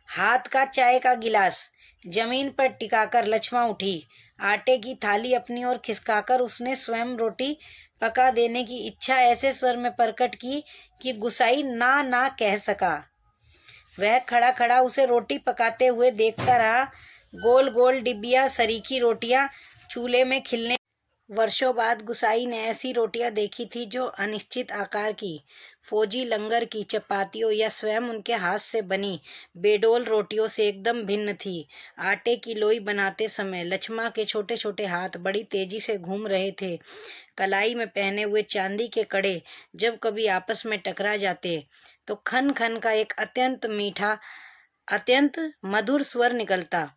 हाथ का चाय का गिलास जमीन पर टिकाकर लक्ष्मण उठी। आटे की थाली अपनी ओर खिसकाकर उसने स्वयं रोटी पका देने की इच्छा ऐसे स्वर में प्रकट की कि गुसाई ना ना कह सका। वह खड़ा खड़ा उसे रोटी पकाते हुए देखता रहा। गोल गोल डिब्बियां सरीखी रोटियां चूल्हे में खिलने। वर्षों बाद गुसाई ने ऐसी रोटियां देखी थी जो अनिश्चित आकार की फौजी लंगर की चपातियों या स्वयं उनके हाथ से बनी बेडोल रोटियों से एकदम भिन्न थी। आटे की लोई बनाते समय लक्ष्मण के छोटे छोटे हाथ बड़ी तेजी से घूम रहे थे। कलाई में पहने हुए चांदी के कड़े जब कभी आपस में टकरा जाते तो खन खन का एक अत्यंत मीठा, अत्यंत मधुर स्वर निकलता।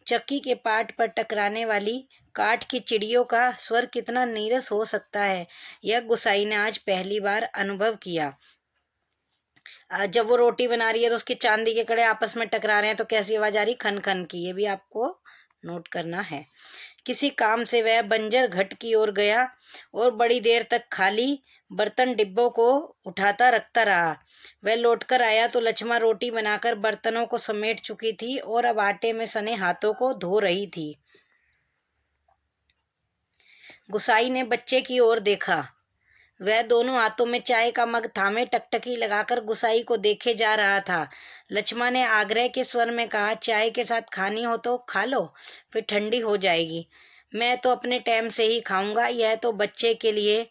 चक्की के पाट पर टकराने वाली काठ की चिड़ियों का स्वर कितना नीरस हो सकता है, यह गुसाई ने आज पहली बार अनुभव किया। जब वो रोटी बना रही है तो उसके चांदी के कड़े आपस में टकरा रहे हैं तो कैसी आवाज आ रही? खन खन की। ये भी आपको नोट करना है। किसी काम से वह बंजर घट की ओर गया और बड़ी देर तक खाली बर्तन डिब्बों को उठाता रखता रहा। वह लौटकर आया तो लक्ष्मण रोटी बनाकर बर्तनों को समेट चुकी थी और अब आटे में सने हाथों को धो रही थी। गुसाई ने बच्चे की ओर देखा। वह दोनों हाथों में चाय का मग थामे टकटकी लगाकर गुसाई को देखे जा रहा था। लक्ष्मण ने आग्रह के स्वर में कहा, चाय के साथ खानी हो तो खा लो, फिर ठंडी हो जाएगी। मैं तो अपने टाइम से ही खाऊंगा। यह तो बच्चे के लिए।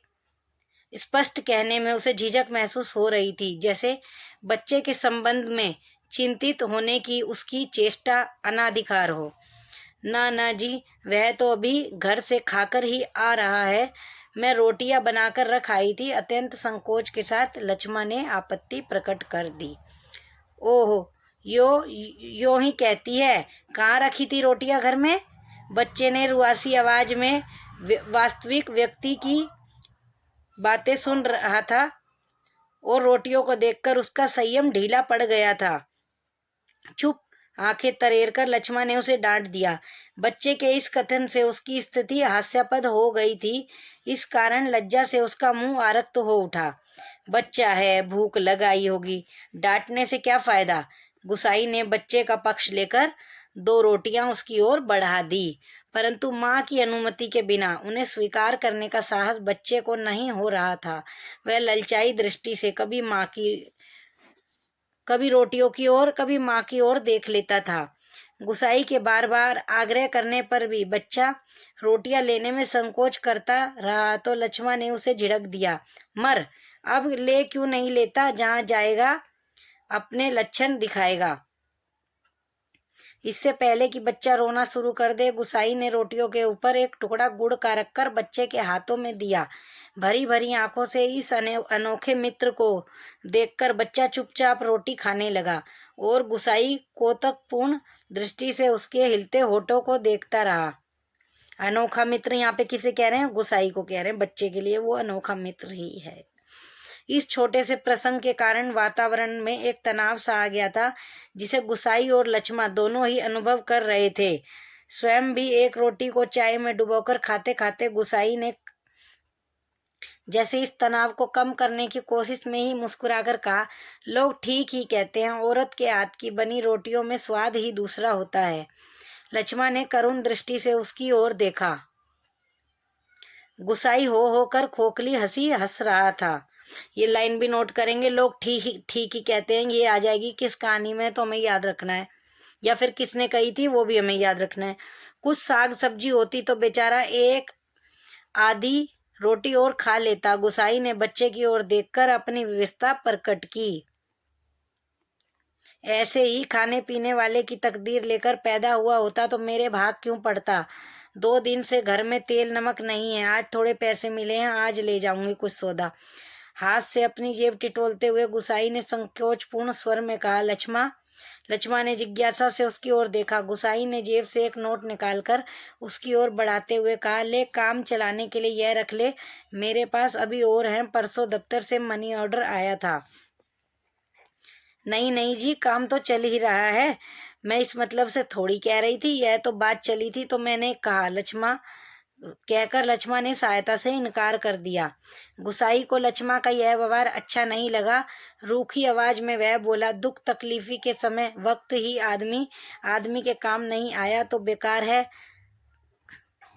स्पष्ट कहने में उसे झिझक महसूस हो रही थी, जैसे बच्चे के संबंध में चिंतित होने की उसकी चेष्टा अनाधिकार हो। ना ना जी, वह तो अभी घर से खाकर ही आ रहा है। मैं रोटियां बनाकर रख आई थी। अत्यंत संकोच के साथ लक्ष्मण ने आपत्ति प्रकट कर दी। ओहो, यो ही कहती है, कहाँ रखी थी रोटियां? घर में। बच्चे ने रुआसी आवाज में वास्तविक व्यक्ति की बातें सुन रहा था और रोटियों को देखकर उसका संयम ढीला पड़ गया था। चुप! आंखें तरेर कर लक्ष्मा ने उसे डांट दिया। बच्चे के इस कथन से उसकी स्थिति हास्यास्पद हो गई थी। इस कारण लज्जा से उसका मुंह आरक्त हो उठा। बच्चा है, भूख लगाई होगी, डांटने से क्या फायदा। गुसाई ने बच्चे का पक्ष लेकर 2 रोटियां उसकी ओर बढ़ा दी, परंतु माँ की अनुमति के बिना उन्हें स्वीकार करने का साहस बच्चे को नहीं हो रहा था। वह ललचाई दृष्टि से कभी रोटियों की ओर, कभी माँ की ओर देख लेता था। गुसाई के बार बार आग्रह करने पर भी बच्चा रोटियां लेने में संकोच करता रहा तो लक्ष्मा ने उसे झिड़क दिया। मर, अब ले क्यों नहीं लेता, जहां जाएगा अपने लक्षण दिखाएगा। इससे पहले कि बच्चा रोना शुरू कर दे, गुसाई ने रोटियों के ऊपर एक टुकड़ा गुड़ का रखकर बच्चे के हाथों में दिया। भरी भरी आंखों से इस अनोखे मित्र को देखकर बच्चा चुपचाप रोटी खाने लगा और गुसाई कौतुकपूर्ण दृष्टि से उसके हिलते होठों को देखता रहा। अनोखा मित्र यहाँ पे किसे कह रहे हैं? गुसाई को कह रहे हैं। बच्चे के लिए वो अनोखा मित्र ही है। इस छोटे से प्रसंग के कारण वातावरण में एक तनाव सा आ गया था, जिसे गुसाई और लक्ष्मा दोनों ही अनुभव कर रहे थे। स्वयं भी एक रोटी को चाय में डुबोकर खाते खाते गुसाई ने जैसे इस तनाव को कम करने की कोशिश में ही मुस्कुराकर कहा, लोग ठीक ही कहते हैं, औरत के हाथ की बनी रोटियों में स्वाद ही दूसरा होता है। लक्ष्मा ने करुण दृष्टि से उसकी ओर देखा। गुसाई हो कर खोखली हंसी हंस रहा था। ये लाइन भी नोट करेंगे, लोग ठीक ही कहते हैं। ये आ जाएगी किस कहानी में, तो हमें याद रखना है, या फिर किसने कही थी वो भी हमें याद रखना है। कुछ साग सब्जी होती तो बेचारा एक आधी रोटी और खा लेता। गुसाई ने बच्चे की ओर देखकर अपनी विवशता प्रकट की। ऐसे ही खाने पीने वाले की तकदीर लेकर पैदा हुआ होता तो मेरे भाग क्यों पड़ता। 2 दिन से घर में तेल नमक नहीं है, आज थोड़े पैसे मिले हैं, आज ले जाऊंगी कुछ सौदा। हाथ से अपनी जेब टिटोलते हुए गुसाई ने संकोचपूर्ण स्वर में कहा, लक्ष्मा। लक्ष्मा ने जिज्ञासा से उसकी ओर देखा। गुसाई ने जेब से एक नोट निकालकर उसकी ओर बढ़ाते हुए कहा, ले, काम चलाने के लिए यह रख ले, मेरे पास अभी और हैं, परसों दफ्तर से मनी ऑर्डर आया था। नहीं नहीं जी, काम तो चल ही रहा है, मैं इस मतलब से थोड़ी कह रही थी, यह तो बात चली थी तो मैंने कहा। लक्ष्मा कहकर लक्ष्मा ने सहायता से इनकार कर दिया। गुसाई को लक्ष्मा का यह व्यवहार अच्छा नहीं लगा। रूखी आवाज में वह बोला, दुख तकलीफी के समय वक्त ही आदमी के काम नहीं आया तो बेकार है।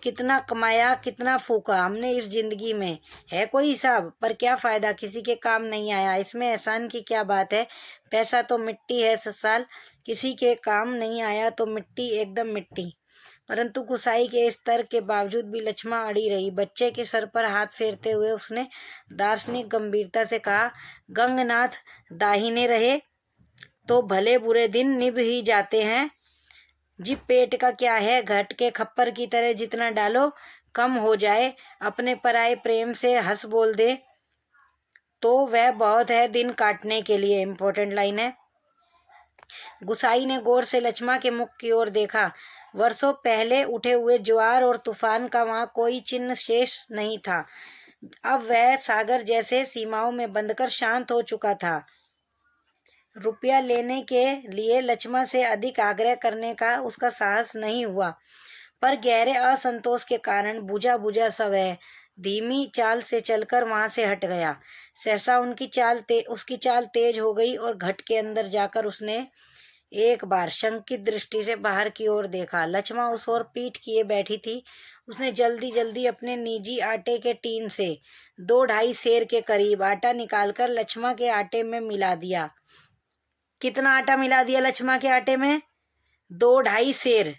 कितना कमाया, कितना फूका हमने इस जिंदगी में, है कोई हिसाब? पर क्या फायदा, किसी के काम नहीं आया, इसमें एहसान की क्या बात है। पैसा तो मिट्टी है ससुराल, किसी के काम नहीं आया तो मिट्टी, एकदम मिट्टी। परंतु गुसाई के इस तर्क के बावजूद भी लक्ष्मा अड़ी रही। बच्चे के सर पर हाथ फेरते हुए उसने दार्शनिक गंभीरता से कहा, गंगनाथ दाहिने रहे तो भले बुरे दिन निभ ही जाते हैं जी। पेट का क्या है, घट के खप्पर की तरह जितना डालो कम हो जाए। अपने पराये प्रेम से हंस बोल दे तो वह बहुत है दिन काटने के लिए। इम्पोर्टेंट लाइन है। गुसाई ने गौर से लक्ष्मा के मुख की ओर देखा। वर्षों पहले उठे हुए ज्वार और तूफान का वहां कोई चिन्ह शेष नहीं था। अब वह सागर जैसे सीमाओं में बंधकर शांत हो चुका था। रुपया लेने के लिए लक्ष्मा से अधिक आग्रह करने का उसका साहस नहीं हुआ, पर गहरे असंतोष के कारण बुझा बुझा सा वह धीमी चाल से चलकर वहां से हट गया। सहसा उसकी चाल तेज हो गई और घट के अंदर जाकर उसने एक बार शंकित दृष्टि से बाहर की ओर देखा। लक्ष्मा उस ओर पीठ किए बैठी थी। उसने जल्दी जल्दी अपने निजी आटे के टीन से 2-2.5 सेर के करीब आटा निकालकर लक्ष्मा के आटे में मिला दिया। कितना आटा मिला दिया लक्ष्मा के आटे में? 2-2.5 सेर।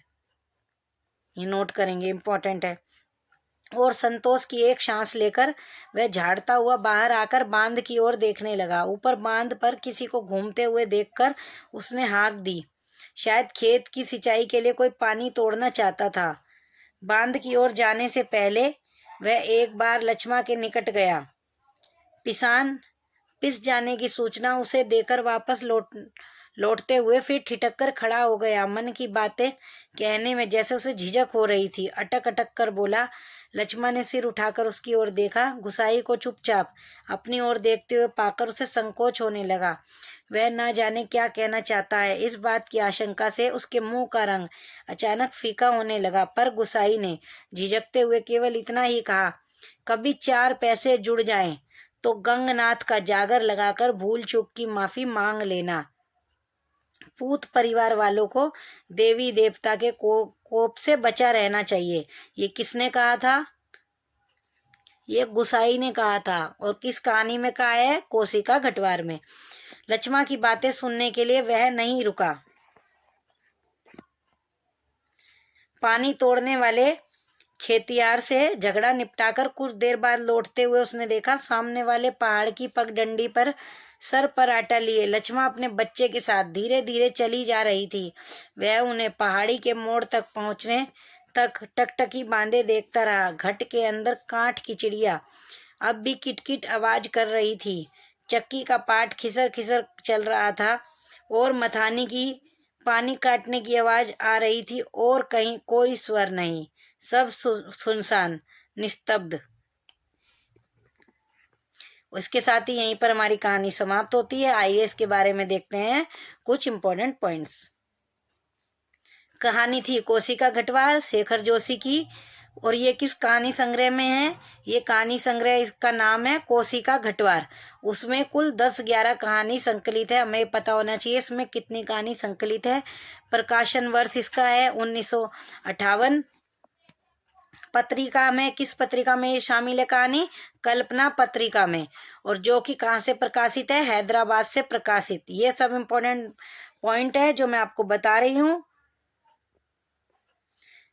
ये नोट करेंगे, इंपॉर्टेंट है। और संतोष की एक सांस लेकर वह झाड़ता हुआ बाहर आकर बांध की ओर देखने लगा। ऊपर बांध पर किसी को घूमते हुए देखकर उसने हाँक दी। शायद खेत की सिंचाई के लिए कोई पानी तोड़ना चाहता था। बांध की ओर जाने से पहले वह एक बार लक्ष्मा के निकट गया। पिस जाने की सूचना उसे देकर वापस लौटते हुए फिर ठिठक कर खड़ा हो गया। मन की बातें कहने में जैसे उसे झिझक हो रही थी। अटक अटक कर बोला। लक्ष्मण ने सिर उठाकर उसकी ओर देखा। गुसाई को चुपचाप अपनी ओर देखते हुए पाकर उसे संकोच होने लगा। वह न जाने क्या कहना चाहता है। इस बात की आशंका से उसके मुंह का रंग अचानक फीका होने लगा। पर गुसाई ने झिझकते हुए केवल इतना ही कहा, कभी 4 पैसे जुड़ जाएं तो गंगनाथ का जागर लगाकर भूल चूक की माफी मांग लेना। पूत परिवार वालों को देवी देवता के कोप से बचा रहना चाहिए। ये किसने कहा था? ये गुसाई ने कहा था। और किस कहानी में कहा है? कोशिका घटवार में। लक्ष्मण की बातें सुनने के लिए वह नहीं रुका। पानी तोड़ने वाले खेतियार से झगड़ा निपटाकर कुछ देर बाद लौटते हुए उसने देखा सामने वाले पहाड़ की पगडंडी पर सर पर आटा लिए लक्ष्मण अपने बच्चे के साथ धीरे धीरे चली जा रही थी। वह उन्हें पहाड़ी के मोड़ तक पहुंचने तक टकटकी बांधे देखता रहा। घट के अंदर काठ की चिड़िया अब भी किटकिट आवाज कर रही थी। चक्की का पाट खिसर खिसर चल रहा था और मथानी की पानी काटने की आवाज आ रही थी और कहीं कोई स्वर नहीं। सब सुनसान, निस्तब्ध। उसके साथ ही यहीं पर हमारी कहानी समाप्त होती है। आइए इसके बारे में देखते हैं कुछ इंपॉर्टेंट पॉइंट्स। कहानी थी कोशिका घटवार शेखर जोशी की। और ये किस कहानी संग्रह में है? ये कहानी संग्रह, इसका नाम है कोशिका घटवार। उसमें कुल 10-11 कहानी संकलित है। हमें पता होना चाहिए इसमें कितनी कहानी संकलित है। प्रकाशन वर्ष इसका है 1958। पत्रिका में, किस पत्रिका में ये शामिल है कहानी? कल्पना पत्रिका में। और जो कि कहाँ से प्रकाशित है? हैदराबाद से प्रकाशित। ये सब इम्पोर्टेंट पॉइंट है जो मैं आपको बता रही हूँ।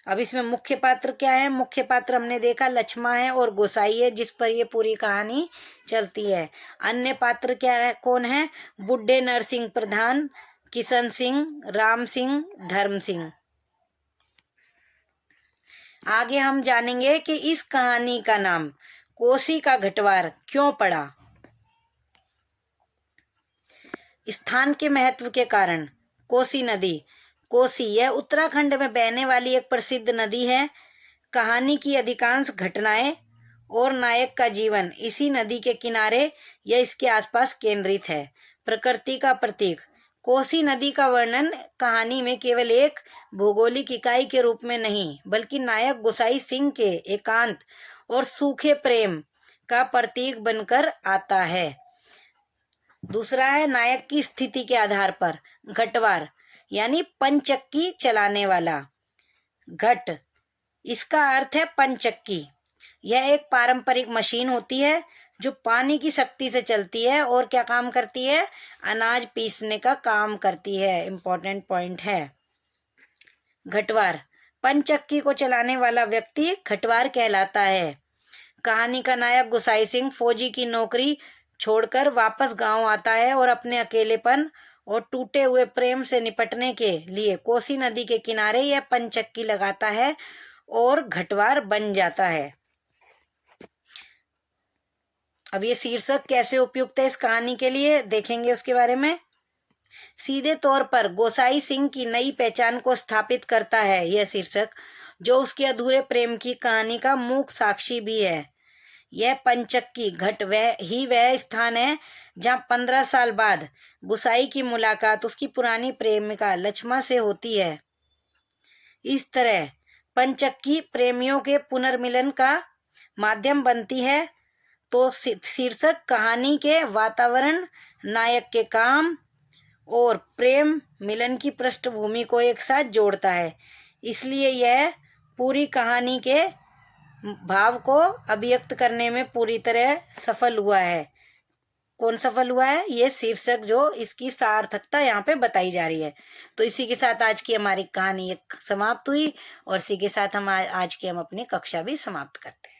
अब इसमें मुख्य पात्र क्या है? मुख्य पात्र हमने देखा लक्ष्मण है और गोसाई है जिस पर ये पूरी कहानी चलती है। अन्य पात्र क्या है, कौन है? बुड्ढे नरसिंह प्रधान, किशन सिंह, राम सिंह, धर्म सिंह। आगे हम जानेंगे कि इस कहानी का नाम कोशिका घटवार क्यों पड़ा। स्थान के महत्व के कारण। कोसी नदी। कोसी यह उत्तराखंड में बहने वाली एक प्रसिद्ध नदी है। कहानी की अधिकांश घटनाएं और नायक का जीवन इसी नदी के किनारे या इसके आसपास केंद्रित है। प्रकृति का प्रतीक। कोसी नदी का वर्णन कहानी में केवल एक भौगोलिक इकाई के रूप में नहीं बल्कि नायक गोसाई सिंह के एकांत और सूखे प्रेम का प्रतीक बनकर आता है। दूसरा है नायक की स्थिति के आधार पर। घटवार यानी पंचक्की चलाने वाला। घट, इसका अर्थ है पंचक्की। यह एक पारंपरिक मशीन होती है जो पानी की शक्ति से चलती है और क्या काम करती है? अनाज पीसने का काम करती है। इंपॉर्टेंट पॉइंट है। घटवार, पंचक्की को चलाने वाला व्यक्ति घटवार कहलाता है। कहानी का नायक गोसाई सिंह फौजी की नौकरी छोड़कर वापस गांव आता है और अपने अकेलेपन और टूटे हुए प्रेम से निपटने के लिए कोसी नदी के किनारे यह पंचक्की लगाता है और घटवार बन जाता है। अब ये शीर्षक कैसे उपयुक्त है इस कहानी के लिए देखेंगे उसके बारे में। सीधे तौर पर गोसाई सिंह की नई पहचान को स्थापित करता है यह शीर्षक, जो उसके अधूरे प्रेम की कहानी का मूक साक्षी भी है। यह पंचक्की घट वह स्थान है जहां 15 साल बाद गुसाई की मुलाकात उसकी पुरानी प्रेमिका लक्ष्मण से होती है। इस तरह पंचक्की प्रेमियों के पुनर्मिलन का माध्यम बनती है। तो शीर्षक कहानी के वातावरण, नायक के काम और प्रेम मिलन की पृष्ठभूमि को एक साथ जोड़ता है। इसलिए यह पूरी कहानी के भाव को अभिव्यक्त करने में पूरी तरह सफल हुआ है। कौन सफल हुआ है? ये शीर्षक जो इसकी सार्थकता यहाँ पे बताई जा रही है। तो इसी के साथ आज की हमारी कहानी समाप्त हुई और इसी के साथ हम आज की हम अपनी कक्षा भी समाप्त करते हैं।